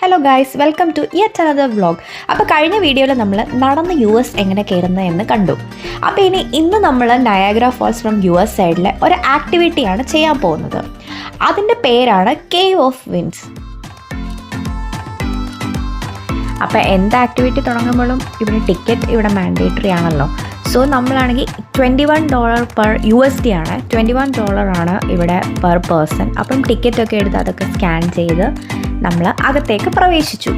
Hello guys, welcome to yet another vlog. അപ്പോൾ കഴിഞ്ഞ വീഡിയോയിൽ നമ്മൾ നടന്ന് US എങ്ങനെ കയറുന്നതെന്ന് കണ്ടു. അപ്പോൾ ഇന്ന് നമ്മൾ നയാഗ്ര ഫോൾസ് ഫ്രം US സൈഡിലെ ഒരു ആക്ടിവിറ്റിയാണ് ചെയ്യാൻ പോകുന്നത്. അതിൻ്റെ പേരാണ് കേവ് ഓഫ് വിൻഡ്സ്. അപ്പോൾ എന്ത് ആക്ടിവിറ്റി തുടങ്ങുമ്പോഴും ഇവിടെ ടിക്കറ്റ് ഇവിടെ മാൻഡേറ്ററി ആണല്ലോ. സോ നമ്മളാണെങ്കിൽ $21 പെർ USD ആണ്. $21 ആണ് ഇവിടെ പെർ പേഴ്സൺ. അപ്പം ടിക്കറ്റൊക്കെ എടുത്ത് അതൊക്കെ സ്കാൻ ചെയ്ത് നമ്മൾ അകത്തേക്ക് പ്രവേശിച്ചു.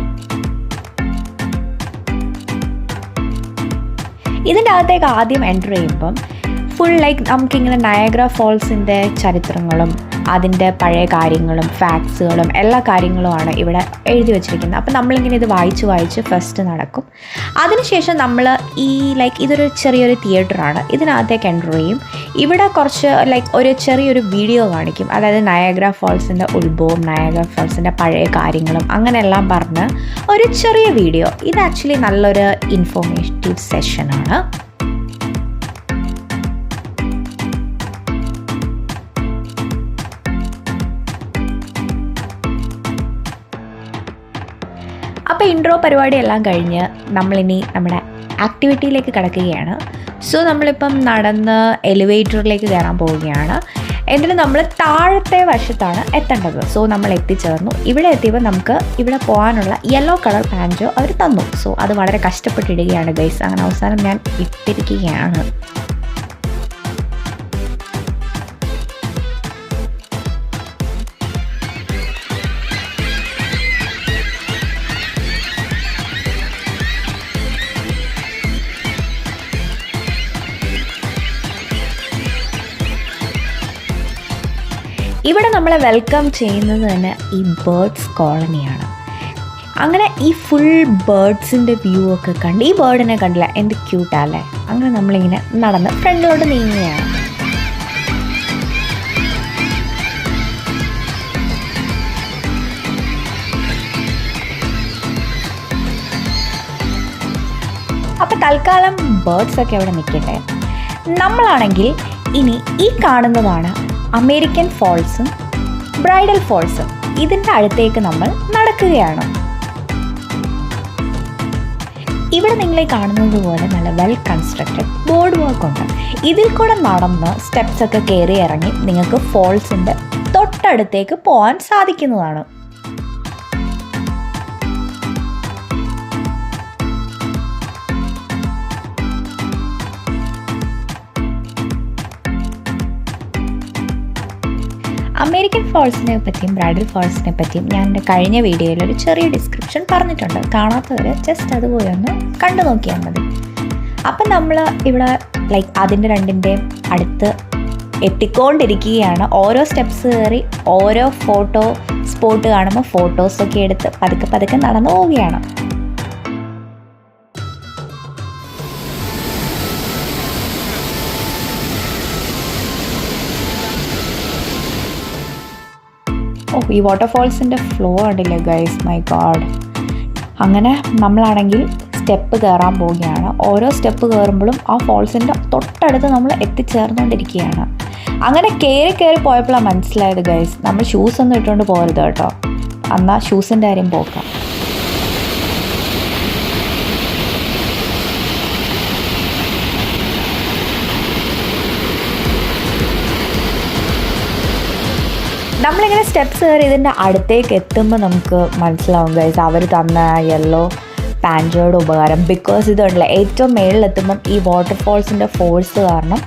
ഇതിൻ്റെ അകത്തേക്ക് ആദ്യം എൻ്റർ ചെയ്യുമ്പം ഫുൾ നമുക്കിങ്ങനെ നയാഗ്ര ഫോൾസിൻ്റെ ചരിത്രങ്ങളും അതിൻ്റെ പഴയ കാര്യങ്ങളും ഫാക്ട്സുകളും എല്ലാ കാര്യങ്ങളുമാണ് ഇവിടെ എഴുതി വച്ചിരിക്കുന്നത്. അപ്പോൾ നമ്മളിങ്ങനെ ഇത് വായിച്ച് ഫസ്റ്റ് നടക്കും. അതിനുശേഷം നമ്മൾ ഇതൊരു ചെറിയൊരു തിയേറ്ററാണ്. ഇതിനകത്തേക്ക് എൻ്റർ ചെയ്യും. ഇവിടെ കുറച്ച് ഒരു ചെറിയൊരു വീഡിയോ കാണിക്കും. അതായത് നയാഗ്ര ഫോൾസിൻ്റെ ഉത്ഭവം, നയാഗ്ര ഫോൾസിൻ്റെ പഴയ കാര്യങ്ങളും അങ്ങനെയെല്ലാം പറഞ്ഞ് ഒരു ചെറിയ വീഡിയോ. ഇത് ആക്ച്വലി നല്ലൊരു ഇൻഫോർമേറ്റീവ് സെഷനാണ്. അപ്പോൾ ഇൻട്രോ പരിപാടിയെല്ലാം കഴിഞ്ഞ് നമ്മളിനി നമ്മുടെ ആക്ടിവിറ്റിയിലേക്ക് കിടക്കുകയാണ്. സോ നമ്മളിപ്പം നടന്ന് എലിവേറ്ററിലേക്ക് കയറാൻ പോവുകയാണ്. എന്നിട്ട് നമ്മൾ താഴത്തെ വശത്താണ് എത്തേണ്ടത്. സോ നമ്മൾ എത്തിച്ചേർന്നു. ഇവിടെ എത്തിയപ്പോൾ നമുക്ക് ഇവിടെ പോകാനുള്ള യെല്ലോ കളർ പാൻറ്റോ അവർ തന്നു. സോ അത് വളരെ കഷ്ടപ്പെട്ടിടുകയാണ് ഗൈസ്. അങ്ങനെ അവസാനം ഞാൻ ഇട്ടിരിക്കുകയാണ്. ഇവിടെ നമ്മളെ വെൽക്കം ചെയ്യുന്നത് തന്നെ ഈ ബേർഡ്സ് കോളനിയാണ്. അങ്ങനെ ഈ ഫുൾ ബേർഡ്സിൻ്റെ വ്യൂ ഒക്കെ കണ്ട്, ഈ ബേർഡിനെ കണ്ടില്ല, എന്ത് ക്യൂട്ടല്ലേ. അങ്ങനെ നമ്മളിങ്ങനെ നടന്ന് ഫ്രണ്ടിലോട്ട് നീങ്ങുകയാണ്. അപ്പോൾ തൽക്കാലം ബേർഡ്സൊക്കെ അവിടെ നിൽക്കട്ടെ. നമ്മളാണെങ്കിൽ ഇനി ഈ കാണുന്നതാണ് അമേരിക്കൻ ഫോൾസും ബ്രൈഡൽ ഫോൾസും. ഇതിൻ്റെ അടുത്തേക്ക് നമ്മൾ നടക്കുകയാണ്. ഇവിടെ നിങ്ങളെ കാണുന്നത് പോലെ നല്ല വെൽ കൺസ്ട്രക്റ്റഡ് ബോർഡ് വർക്ക് ഉണ്ട്. ഇതിൽ കൂടെ നടന്ന് സ്റ്റെപ്സൊക്കെ കയറി ഇറങ്ങി നിങ്ങൾക്ക് ഫോൾസിൻ്റെ തൊട്ടടുത്തേക്ക് പോകാൻ സാധിക്കുന്നതാണ്. അമേരിക്കൻ ഫോൾസിനെ പറ്റിയും ബ്രൈഡൽ ഫോൾസിനെ പറ്റിയും ഞാൻ എൻ്റെ കഴിഞ്ഞ വീഡിയോയിൽ ഒരു ചെറിയ ഡിസ്ക്രിപ്ഷൻ പറഞ്ഞിട്ടുണ്ട്. കാണാത്തവർ ജസ്റ്റ് അതുപോലെ ഒന്ന് കണ്ടു നോക്കിയാൽ മതി. അപ്പം നമ്മൾ ഇവിടെ അതിൻ്റെ രണ്ടിൻ്റെയും അടുത്ത് എത്തിക്കൊണ്ടിരിക്കുകയാണ്. ഓരോ സ്റ്റെപ്സ് കയറി ഓരോ ഫോട്ടോ സ്പോട്ട് കാണുമ്പോൾ ഫോട്ടോസൊക്കെ എടുത്ത് പതുക്കെ നടന്നു പോവുകയാണ്. ഈ വാട്ടർഫോൾസിൻ്റെ ഫ്ലോ ഉണ്ടല്ലേ ഗൈസ്, മൈ ഗോഡ്. അങ്ങനെ നമ്മളാണെങ്കിൽ സ്റ്റെപ്പ് കയറാൻ പോവുകയാണ്. ഓരോ സ്റ്റെപ്പ് കയറുമ്പോഴും ആ ഫോൾസിൻ്റെ തൊട്ടടുത്ത് നമ്മൾ എത്തിച്ചേർന്നുകൊണ്ടിരിക്കുകയാണ്. അങ്ങനെ കയറി പോയപ്പോഴാണ് മനസ്സിലായത് ഗൈസ്, നമ്മൾ ഷൂസ് ഒന്നും ഇട്ടുകൊണ്ട് പോകരുത് കേട്ടോ. എന്നാൽ ഷൂസിൻ്റെ കാര്യം പോക്കാം. നമ്മളിങ്ങനെ സ്റ്റെപ്സ് കയറി ഇതിൻ്റെ അടുത്തേക്ക് എത്തുമ്പോൾ നമുക്ക് മനസ്സിലാവും ഗൈസ് അവർ തന്ന യെല്ലോ പാൻറ്റോയുടെ ഉപകാരം. ബിക്കോസ് ഇതുണ്ടല്ലോ, ഏറ്റവും മേളിലെത്തുമ്പം ഈ വാട്ടർഫോൾസിൻ്റെ ഫോഴ്സ് കാരണം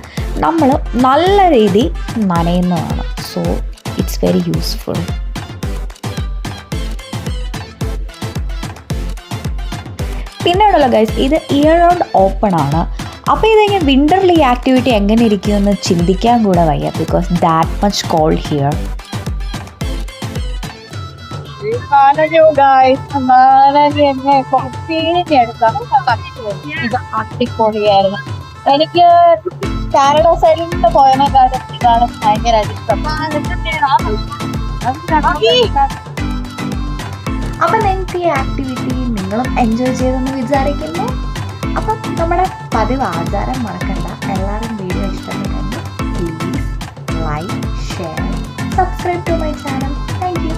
നമ്മൾ നല്ല രീതി നനയുന്നതാണ്. So it's very useful. പിന്നെ ഉണ്ടല്ലോ ഗൈസ്, ഇത് ഇയർ റൗണ്ട് ഓപ്പൺ ആണ്. അപ്പോൾ ഇതിങ്ങനെ വിൻ്ററിൽ ഈ ആക്ടിവിറ്റി എങ്ങനെ ഇരിക്കുമെന്ന് ചിന്തിക്കാൻ കൂടെ വയ്യ. Because that much cold here. ഇത് അടിപൊളിയായിരുന്നു. എനിക്ക് കാനഡ സൈഡിലോട്ട് പോയതിനെക്കാളും ഇതാണ് ഭയങ്കരമായിട്ട് ഇഷ്ടം. അപ്പം നിങ്ങൾക്ക് ഈ ആക്ടിവിറ്റി നിങ്ങളും എൻജോയ് ചെയ്തെന്ന് വിചാരിക്കുന്നു. അപ്പം നമ്മുടെ പതിവ് ആചാരം മറക്കണ്ട. എല്ലാവരും വീഡിയോ ഇഷ്ടപ്പെട്ടെങ്കിൽ please like, share, subscribe to my channel. Thank U.